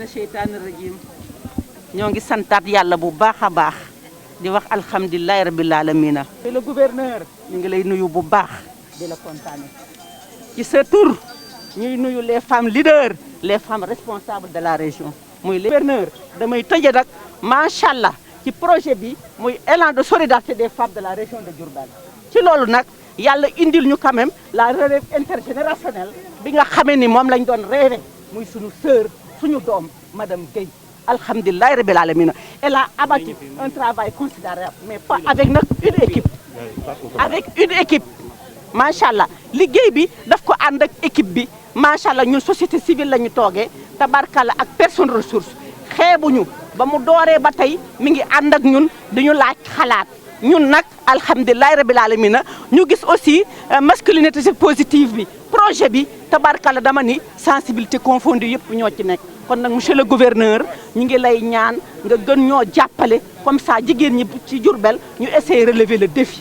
mina sheytaani rajim ñoo ngi santaat yàlla bu baax a baax di wax alhamdulilahi rabbil alamina. le gouverneur ñu ngi lay nuyu bu baax di la kontaane ci sa tur ñuy nuyu les femmes leaders les femmes responsables de la région muy le gouverneur damay tëje nag macha allah ci projet bi muy élan de solidarité des femmes de la région de Diourbel ci loolu nag yàlla indil ñu quand même la relève intergénérationnelle bi nga xamee ni moom lañ doon rêvé muy suñu sœur suñu doom madame Guèye alhamdulilahi rabbil alamina elle a abattu un travail considérable mais pas avec nag une équipe macha allah liggéey bi daf ko ànd ak équipe bi macha allah ñun société civile la ñu toogee tabarkalla ak personne ressource xeebuñu ba mu dooree ba tey mi ngi ànd ak ñun dañu laaj xalaat ñun nag alhamdulilahi rabbil alamina ñu gis aussi masculinité positive bi projet bi tabarkalla dama ni sensibilité confondue yëpp ñoo ci nekk kon nag monsieur le gouverneur ñu ngi lay ñaan nga gën ñoo jàppale comme ça jigéen ñi ci Diourbel ñu essayer relever le défi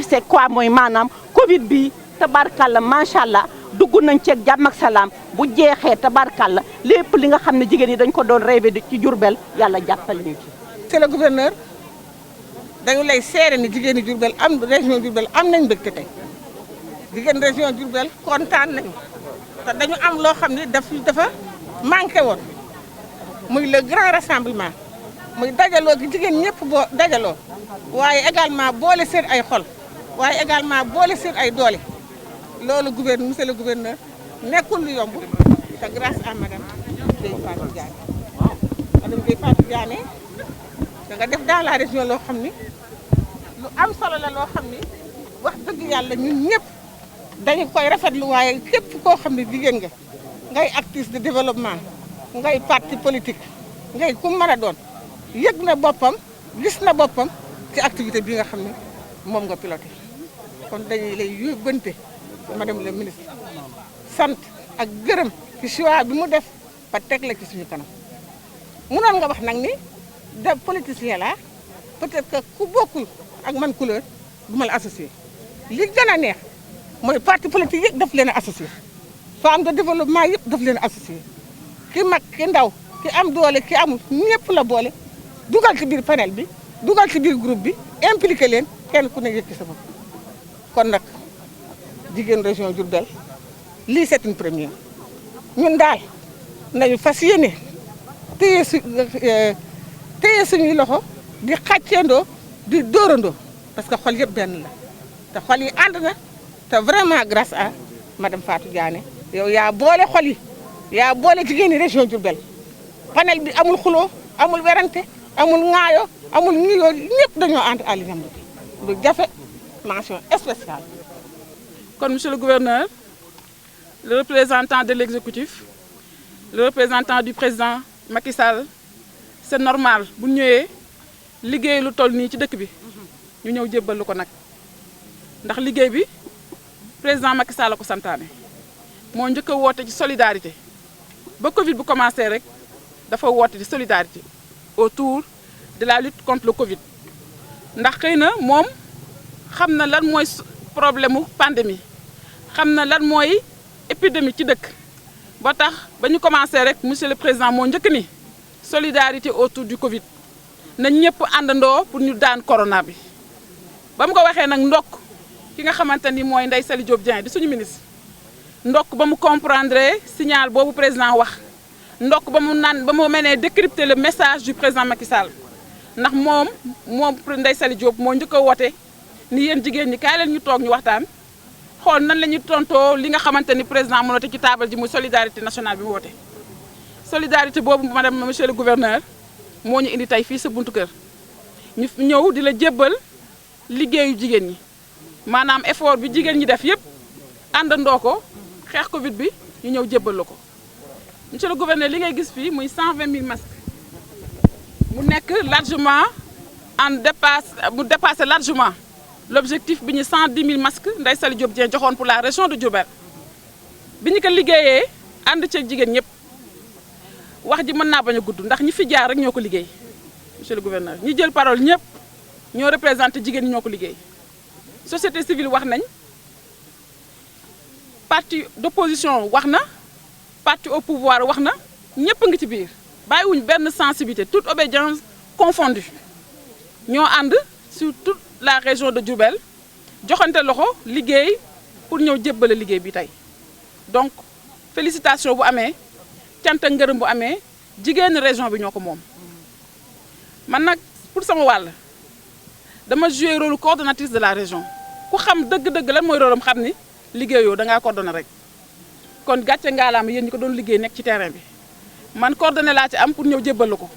c'est quoi mooy maanaam Covid bi tabarkalla macha allah dugg nañ ceeg jàmm ak salaam bu jeexee tabarkalla lépp li nga xam ne jigéen ñi dañ ko doon rêvé ci Diourbel yàlla jàppale ñu ci. monsieur le gouverneur dañu lay seere ni jigéen ñi Diourbel am région Diourbel am nañ mbégte tey jigéen région Diourbel kontaan nañu te dañu am loo xam ne dafa manqué woon muy le grand rassemblement muy dajaloo gi jigéen ñëpp boo dajaloo waaye également boole seen ay xol waaye également boole seen ay doole loolu gouverneur monsieur le gouverneur nekkul lu yomb te grâce à madame Guèye Fatou Diané madame Guèye Fatou Diané da nga def dans la région loo xam ni lu am solo la loo xam ni wax dëgg yàlla ñun ñëpp dañu koy rafetlu waaye képp koo xam ne jigéen nga ngay actrice de développement ngay parti politique ngay ku mën a doon yëg na boppam gis na boppam ci activité bi nga xam ne moom nga piloté kon dañuy lay yóbbante madame le ministre sant ak gërëm ci choix bi mu def ba teg la ci suñu kanam munoon nga wax nag ni da politicien la peut-être que ku bokkul ak man couleur du ma la associé li gën a neex mooy parti politique yëpp daf leen a associé femme de développement yëpp daf leen a associé ki mag ki ndaw ki am doole ki amul ñëpp la boole dugal ci biir panel bi dugal ci biir groupe bi impliqué leen kenn ku ne yëg ci sa bopp kon nag jigéen région Diourbel lii c'est une première ñun daal nañu fas yéene téye suñuy loxo di xàcceendoo di dóorandoo parce que xol yëpp benn la te xol yi ànd na te vraiment grâce à madame Fatou Diané yow yaa boole xol yi yaa boole jigéen ñi région Diourbel panel bi amul xuloo amul werante amul ŋaayo amul nuyoo ñëpp dañoo ànd à l'unanimité lu jafe mention spéciale. kon monsieur le gouverneur le représentant de l'exécutif le représentant du président Macky Sall c'est normal bu ñëwee liggéey lu toll nii ci dëkk bi ñu ñëw jébbalu ko nag ndax liggéey bi président Macky Sall la ko santaane moo njëkk a woote ci solidarité ba Covid bu commencé rek dafa woote ci solidarité autour de la lutte contre le Covid ndax xëy na moom xam na lan mooy problème mu pandémie xam na lan mooy épidémie ci dëkk ba tax ba ñu commencé rek monsieur le président moo njëkk ni solidarité autour du Covid nañ ñëpp àndandoo pour ñu daan corona bi ba mu ko waxee nag ndokk ki nga xamante ni mooy Ndeye Saly Diop Dieng di suñu ministre ndokk ba mu comprendre signal boobu président wax ndokk ba mu mënee décrypter le message du président Macky Sall ndax moom Ndeye Saly Diop moo njëkk a woote ni yéen jigéen ñi kaay leen ñu toog ñu waxtaan xool nan la ñuy tontoo li nga xamante ni président mënoo te ci taabal ji muy solidarité nationale bi mu woote. solidarité boobu madame monsieur le gouverneur moo ñu indi tey fii sa buntu kër ñu ñëw di la jébbal liggéeyu jigéen ñi maanaam effort bi jigéen ñi def yépp àndandoo ko xeex Covid bi ñu ñëw jébbal la ko. monsieur le gouverneur li ngay gis fii muy 120 000 masques mu nekk largement mu dépassé largement l'objectif bi ñu 110 000 masques Ndeye Saly Diop Dieng joxoon pour la région de Diourbel bi ñu ko liggéeyee ànd ceeg jigéen ñëpp wax ji mën naa bañ a gudd ndax ñi fi jaar rek ñoo ko liggéey monsieur le gouverneur ñi jël parole ñëpp ñoo représenté jigéen ñi ñoo ko liggéey société civile wax nañ parti d'opposition wax na parti au pouvoir wax na ñëpp a ngi ci biir bàyyiwuñ benn sensibilité toute obédience confondue ñoo ànd sur toute la région de Diourbel joxante loxo liggéey pour ñëw jébbale liggéey bi tey donc félicitation bu amee cant ak ngërëm bu amee jigéen région bi ñoo ko moom. man nag pour sama wàll dama joué rôle coordonnatrice de la région ku xam dëgg-dëgg lan mooy rôle am xam ni liggéeyoo da ngaa coordonné rek kon gàcce ngaalaama yéen ñi ko doon liggéey nekk ci terrain bi man coordonné laa ci am pour ñëw jébbal ko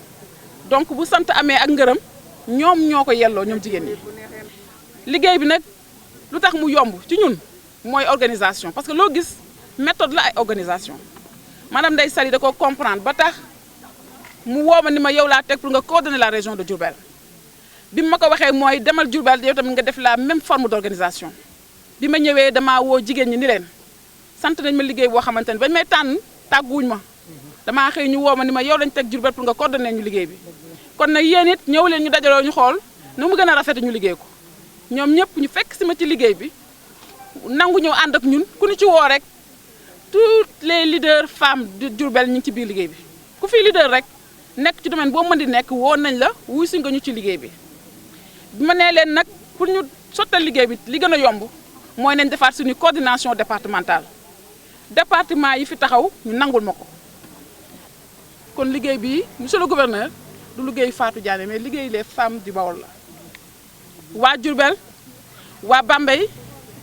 donc bu sant amee ak ngërëm ñoom ñoo ko yelloo ñoom jigéen ñi. liggéey bi nag lu tax mu yomb ci ñun mooy organisation parce que loo gis méthode la ay organisation madame Ndeye Saly da ko comprendre ba tax mu woo ma ni ma yow laa teg pour nga coordonner la région de Diourbel bi ma ko waxee mooy demal Diourbel yow tamit nga def la même forme d'organisation bi ma ñëwee damaa woo jigéen ñi ni leen sant nañ ma liggéey boo xamante ne bañ may tànn tàgguwuñ ma damaa xëy ñu woo ma ni ma yow lañ teg Diourbel pour nga coordonner ñu liggéey bi kon nag yéen it ñëw leen ñu dajaloo ñu xool nu mu gën a rafet ñu liggéey ko ñoom ñëpp ñu fekk si ma ci liggéey bi nangu ñëw ànd ak ñun ku ñu ci woo rek toutes les leaders femmes de Diourbel ñu ngi ci biir liggéey bi ku fi leader rek nekk ci domaine boo mën di nekk woon nañ la wuy si nga ñu ci liggéey bi bi ma nee leen nag pour ñu sottal liggéey bi li gën a yomb mooy nañ defaat suñu coordination départementale département yi fi taxaw ñu nangul ma ko kon liggéey bi monsieur le gouverneur du liggéey Fatou Diané mais liggéey les femmes du Bawol la waa Diourbel waa Bambey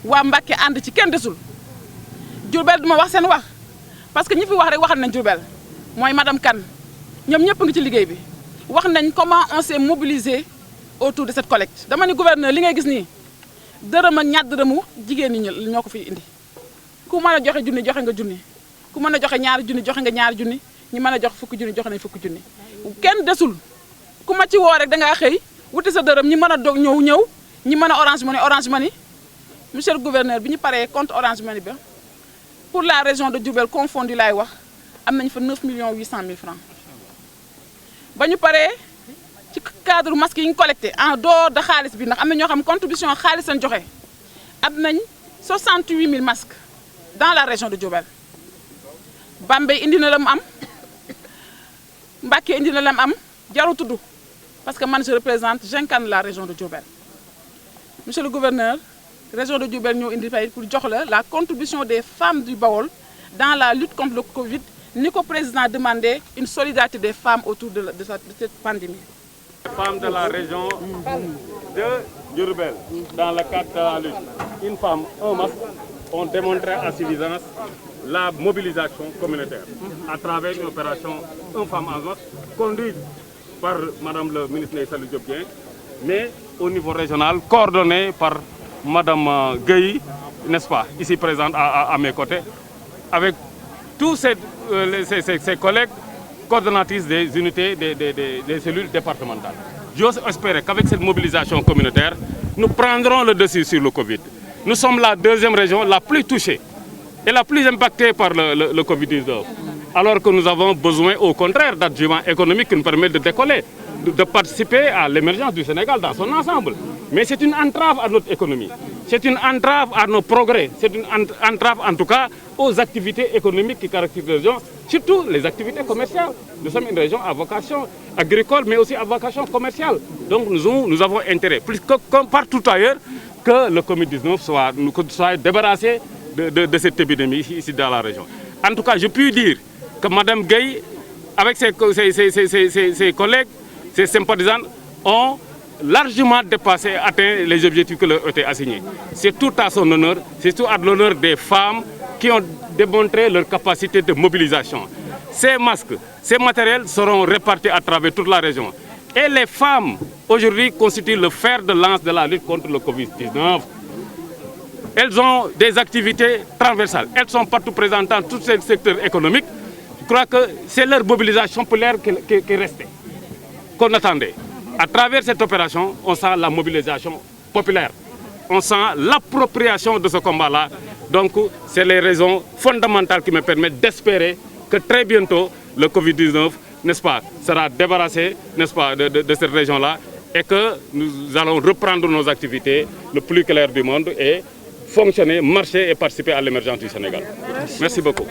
waa Mbacké ànd ci kenn desul Diourbel duma wax seen wax parce que ñi fi wax rek waxal nañ Diourbel mooy madame Kane ñoom ñëpp ngi ci liggéey bi wax nañ comment on s'est mobilisé autour de cette collecte dama ni gouverneur li ngay gis nii dërëm ak ñaar dërëmu jigéen ñi ñoo ko fi indi ku mën a joxe junni joxe nga junni ku mën a joxe ñaari junni joxe nga ñaari junni ñi mën a joxe fukki junni joxe nañ fukki junni kenn desul ku ma ci woo rek da ngaa xëy wuti sa dërëm ñi mën a dog ñëw ñi mën a Orange Money monsieur le gouverneur bi ñu paree compte Orange Money ba pour la région de Diourbel confondu laay wax am nañ fa 9 800 000 francs ba ñu paree ci cadre masque yi ñu collecté en dehors de xaalis bi ndax am na ñoo xam contribution xaalis lañ joxe am nañ 68 000 masques dans la région de Diourbel Bambey indi na la mu am Mbacké indi na la mu am jaru tudd parce que man je représente j'incarne la région de Diourbel monsieur le gouverneur région de Diourbel ñoo indi fay pour jox la contribution des femmes du Bawol dans la lutte contre le Covid ni ko président demandé une solidarité des femmes autour de cette pandémie. Les femmes de la région de Diourbel dans le cadre de la lutte une femme un masque ont démontré à suffisance la mobilisation communautaire à travers une opération un femme un masque conduite par madame le ministre Ndeye Saly Diop Dieng mais au niveau régional coordonné par madame Gueye, n'est-ce pas, ici présente à mes côtés, avec tous ses collègues coordonnatrices des unités des cellules départementales. J'ose espérer qu'avec cette mobilisation communautaire, nous prendrons le dessus sur le Covid. Nous sommes la deuxième région la plus touchée et la plus impactée par le Covid-19. Alors que nous avons besoin, au contraire, d'adjuvants économiques qui nous permettent de décoller, de participer à l'émergence du Sénégal dans son ensemble. Mais c'est une entrave à notre économie, c'est une entrave à nos progrès, c'est une entrave en tout cas aux activités économiques qui caractérisent la région, surtout les activités commerciales. Nous sommes une région à vocation agricole, mais aussi à vocation commerciale. Donc nous avons intérêt, plus que comme partout ailleurs, que le Covid-19 soit débarrassé de cette épidémie ici dans la région. En tout cas, je puis dire que Mme Gueye, avec ses collègues, ses sympathisants, ont largement dépassé, atteint les objectifs qui leur étaient assignés. C'est tout à son honneur, c'est tout à l'honneur des femmes qui ont démontré leur capacité de mobilisation. Ces masques, ces matériels seront répartis à travers toute la région. Et les femmes, aujourd'hui, constituent le fer de lance de la lutte contre le Covid-19. Elles ont des activités transversales. Elles sont partout présentes dans tous ces secteurs économiques. Je crois que c'est leur mobilisation populaire qui restait, qu'on attendait. À travers cette opération, on sent la mobilisation populaire. On sent l'appropriation de ce combat-là. Donc, c'est les raisons fondamentales qui me permettent d'espérer que très bientôt, le Covid-19, n'est-ce pas, sera débarrassé, n'est-ce pas, de cette région-là et que nous allons reprendre nos activités le plus clair du monde et fonctionner, marcher et participer à l'émergence du Sénégal. Merci beaucoup.